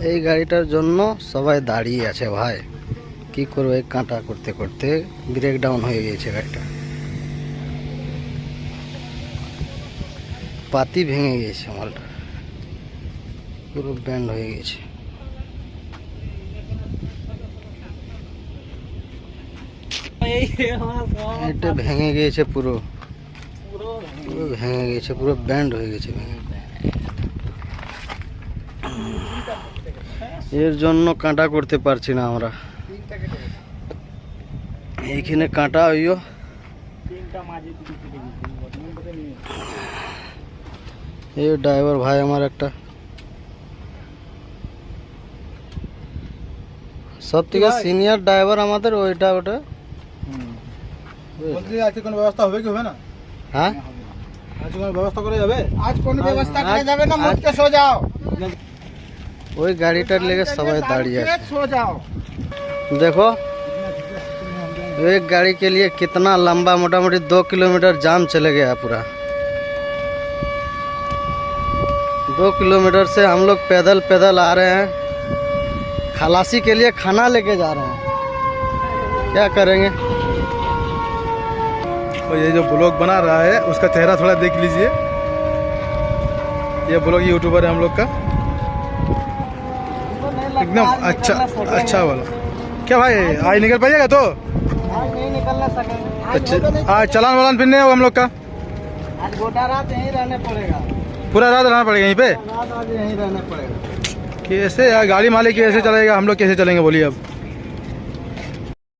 এই গাড়িটার জন্য সবাই দাঁড়িয়ে আছে ভাই, কি করবে, কাঁটা করতে করতে ব্রেক ডাউন হয়ে গেছে গাড়িটা, পাতি ভেঙে গেছে, মালটা পুরো ব্যান্ড হয়ে গেছে। এটা ভেঙে গিয়েছে, পুরো ভেঙে গেছে, পুরো ব্যান্ড হয়ে গেছে। এর জন্য কাঁটা করতে পারছি না আমরা, এইখানে কাঁটা হইও। এই ড্রাইভার ভাই আমার একটা সব থেকে সিনিয়র ড্রাইভার আমাদের, ওইটা ওটা আজকে কোনো ব্যবস্থা হবে কি হবে না? হ্যাঁ, আজ কোনো ব্যবস্থা করে যাবে? আজ কোনো ব্যবস্থা করে যাবে না, মুখকে সো যাও। ওই গাড়িটার লেগে সবাই দাঁড়িয়ে আছে। सो जाओ। देखो एक गाड़ी के लिए कितना लंबा, मोटा मोटी 2 किलोमीटर जाम चले गया पूरा। 2 किलोमीटर से हम लोग पैदल पैदल आ रहे हैं, खलासी के लिए खाना लेके जा रहे हैं, क्या करेंगे। और ये जो ब्लॉग बना रहा है उसका चेहरा थोड़ा देख लीजिए, ये ब्लॉग यूट्यूबर है हम लोग का, एकदम अच्छा वाला। क्या भाई आज निकल पाइएगा तो? आज नहीं निकलना सकेंगे, अच्छा, आज चलान वालान फिरने होगा हम लोग का, आज गोटा रात यहीं रहने पड़ेगा, पूरा रात रहना पड़ेगा यहीं पे। रात आज यहीं रहने पड़ेगा। कैसे यार गाड़ी मालिक कैसे चलेगा, हम लोग कैसे चलेंगे बोलिए अब।